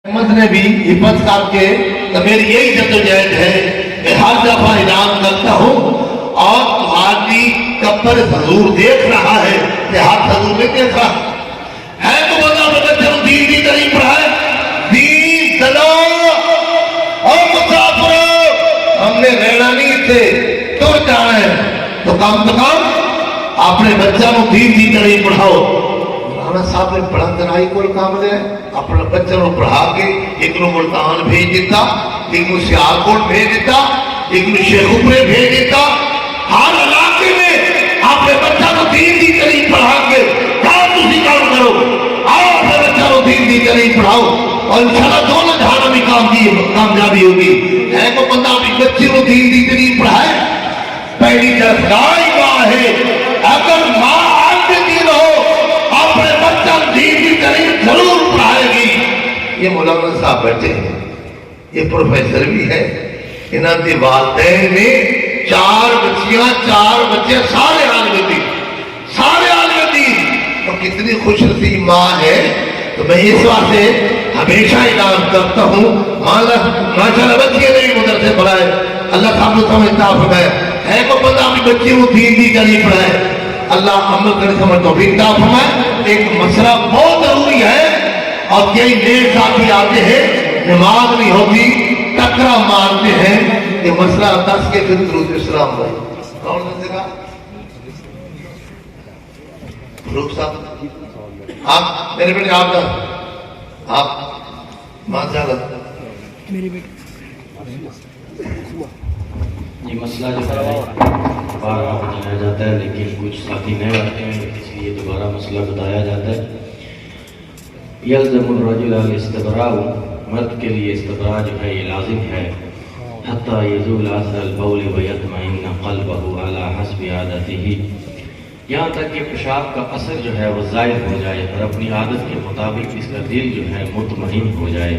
احمد نے بھی حفظ کر کے تو میری یہی جدوجہد ہے کہ ہر دفعہ اعلان کرتا ہوں اور تمہاری کبر حضور دیکھ رہا ہے کہ ہاتھ حضور نے دیکھا ہے تو بتا بچوں دین کی تعلیم پڑھائے دین چلو اور مسافروں ہم نے رہنا نہیں تھے تو جانا ہے تو کم اپنے بچوں کو دین کی تعلیم پڑھاؤ۔ مولانا صاحب نے بڑا تنائی کو کام لیا اپنے بچوں کو پڑھا کے ایک کو ملتان بھیج دیتا، ایک کو سیالکوٹ بھیج دیتا، ایک کو شیخ اوپرے بھیج دیتا۔ ہر علاقے میں اپنے بچوں کو دین کی تعلیم پڑھا کے تسی کام کرو، آؤ اپنے بچوں کو دین کی تعلیم پڑھاؤ اور انشاءاللہ دونوں جہانوں میں کامیابی ہوگی۔ ہے کو بندہ اپنی بچی کو دین کی تعلیم پڑھائے، پہلی جذبائی ماں ہے، اگر ماں آج دین ہو اپنے بچہ دین کی تعلیم ضرور پڑھائے گی۔ یہ مولانا صاحب بیٹھے ہیں، یہ پروفیسر بھی ہے، انہاں کے والدین میں 4 بچیاں 4 بچے سارے عالم دین، سارے عالم دین، اور کتنی خوش نصیب ماں ہے۔ تو میں اس واسطے ہمیشہ اعلان کرتا ہوں ماشاءاللہ بچیاں نے بھی مدرسے پڑھائے، اللہ صاحب نے سمجھتا فرمائے ہے کو بندہ اپنی بچیوں کو دین کی تعلیم پڑھائے، اللہ عمل کرنے سمجھ توفیق عطا فرمائے۔ ایک مسئلہ بہت ضروری ہے اور کئی دیر ساتھی آتے ہیں نماز نہیں ہوتی ٹکرا مارتے ہیں، یہ مسئلہ 10 کے پھر درود اسلام بھائی کون دے گا؟ فروخ صاحب آپ میرے بیٹے آپ ماشاءاللہ میرے بیٹے یہ مسئلہ جو ہے بارہ بتایا جاتا ہے لیکن کچھ ساتھی نئے آتے ہیں اس لیے دوبارہ مسئلہ بتایا جاتا ہے۔ یلزم الرجل الاستبراء، مرد کے لیے استبراء جو ہے یہ لازم ہے، حتی یزول اثر البول ویطمئن قلبہ علی حسب عادتہ، یہاں تک کہ پیشاب کا اثر جو ہے وہ زائل ہو جائے اور اپنی عادت کے مطابق اس کا دل جو ہے مطمئن ہو جائے،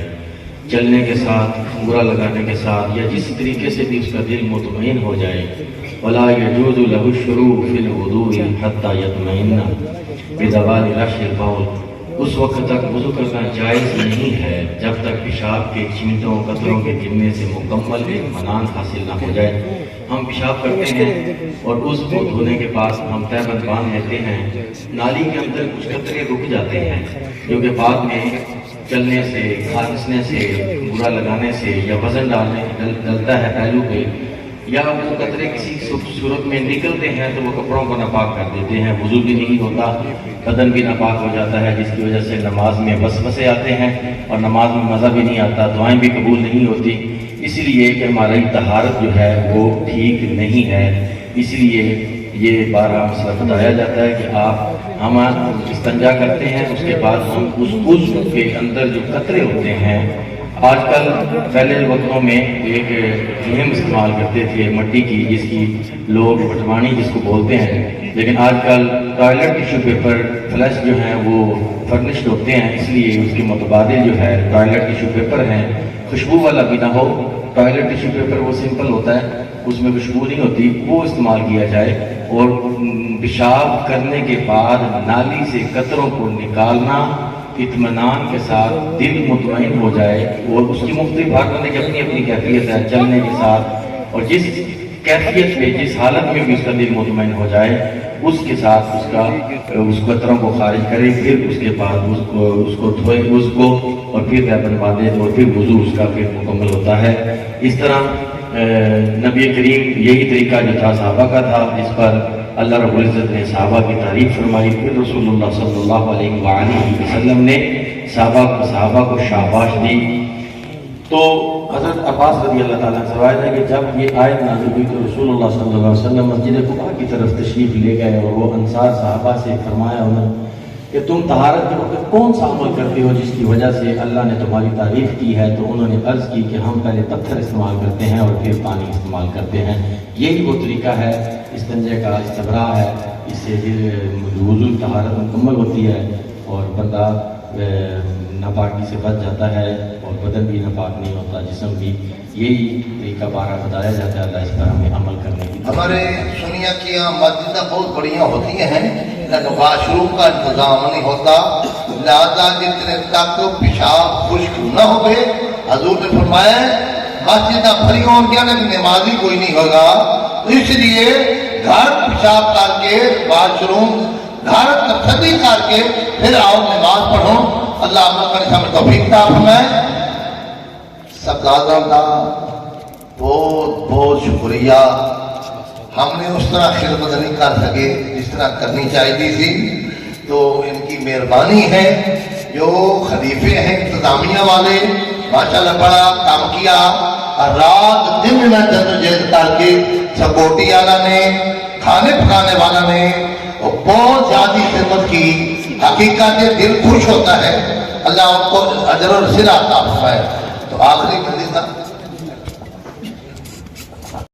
چلنے کے ساتھ، انگورا لگانے کے ساتھ یا جس طریقے سے بھی اس کا دل مطمئن ہو جائے۔ ولا يجوز له الشروع في الوضوء حتى يطمئن بزوال رش البول، اس وقت تک وضو کرنا جائز نہیں ہے جب تک پیشاب کے چھینٹوں قطروں کے گرنے سے مکمل اطمینان حاصل نہ ہو جائے۔ ہم پیشاب کرتے ہیں اور اس کو دھونے کے بعد ہم تہبند باندھ لیتے ہیں، نالی کے اندر کچھ قطرے رک جاتے ہیں جو کہ بعد میں چلنے سے، کھانسنے سے، برا لگانے سے یا وزن ڈالنے ڈلتا ہے پہلو پہ، یا وہ قطرے کسی صورت میں نکلتے ہیں تو وہ کپڑوں کو ناپاک کر دیتے ہیں، وضو بھی نہیں ہوتا، بدن بھی ناپاک ہو جاتا ہے، جس کی وجہ سے نماز میں وسوسے آتے ہیں اور نماز میں مزہ بھی نہیں آتا، دعائیں بھی قبول نہیں ہوتی، اس لیے کہ ہماری طہارت جو ہے وہ ٹھیک نہیں ہے۔ اس لیے یہ بارہ مسئلہ بتایا جاتا ہے کہ ہم استنجا کرتے ہیں، اس کے بعد ہم اس عضو کے اندر جو قطرے ہوتے ہیں، آج کل پہلے وقتوں میں ایک گیم استعمال کرتے تھے مٹی کی، جس کی لوگ بٹوانی جس کو بولتے ہیں، لیکن آج کل ٹوائلٹ ٹیشو پیپر فلش جو ہیں وہ فرنشڈ ہوتے ہیں، اس لیے اس کے متبادل جو ہے ٹوائلٹ ٹیشو پیپر ہیں، خوشبو والا بھی نہ ہو، ٹوائلٹ ٹیشو پیپر وہ سمپل ہوتا ہے، اس میں خوشبو نہیں ہوتی، وہ استعمال کیا جائے، اور پیشاب کرنے کے بعد نالی سے قطروں کو نکالنا اطمینان کے ساتھ، دل مطمئن ہو جائے، اور اس کی مختلف ہر بندے کی اپنی اپنی کیفیت ہے چلنے کے ساتھ، اور جس کیفیت پہ جس حالت میں بھی اس کا دل مطمئن ہو جائے اس کے ساتھ اس قطروں کو خارج کرے، پھر اس کے بعد اس کو دھوئے اس کو، اور پھر تہبند باندھے، اور پھر وضو اس کا پھر مکمل ہوتا ہے۔ اس طرح نبی کریم یہی طریقہ جو تھا صحابہ کا تھا، جس پر اللہ رب العزت نے صحابہ کی تعریف فرمائی، پھر رسول اللہ صلی اللہ علیہ وآلہ وسلم نے صحابہ کو شاباش دی۔ تو حضرت عباس رضی اللہ تعالیٰ سے روایت ہے کہ جب یہ آیت نازل ہوئی تو رسول اللہ صلی اللہ علیہ وسلم مسجد قباء کی طرف تشریف لے گئے، اور وہ انصار صحابہ سے فرمایا انہوں کہ تم طہارت کے وقت کون سا عمل کرتے ہو جس کی وجہ سے اللہ نے تمہاری تعریف کی ہے؟ تو انہوں نے عرض کی کہ ہم پہلے پتھر استعمال کرتے ہیں اور پھر پانی استعمال کرتے ہیں۔ یہی وہ طریقہ ہے استنجے کا، استبراء ہے، اس سے وضو طہارت مکمل ہوتی ہے اور بندہ ناپاکی سے بچ جاتا ہے اور بدن بھی ناپاک نہیں ہوتا، جسم بھی۔ یہی طریقہ بارہ بتایا جاتا ہے، اللہ اس پر ہمیں عمل کرنے کی۔ ہمارے سنیا کی مسجدیں بہت بڑیاں ہوتی ہیں لیکن واش روم کا انتظام نہیں ہوتا، لہذا جتنے تک پیشاب خشک نہ ہوئے، حضور نے فرمایا مسجد بھری ہوں گیا لیکن نمازی کوئی نہیں ہوگا، تو اس لیے گھر پیشاب کر کے واش روم گھر تصدی کر کے پھر آؤ نماز پڑھو۔ اللہ آپ کا توفیق عطا فرمائے۔ سرکار کا بہت بہت شکریہ، ہم نے اس طرح خدمت نہیں کر سکے جس طرح کرنی چاہیے تھی، تو ان کی مہربانی ہے۔ جو خلیفے ہیں انتظامیہ والے ماشاءاللہ بڑا کام کیا، اور رات دن میں جدوجہد کر کے سپورٹی والا نے کھانے پکانے والا نے بہت زیادہ خدمت کی، حقیقت دل خوش ہوتا ہے۔ اللہ ان کو اجر و صلہ عطا فرمائے۔ تو آخری مجلس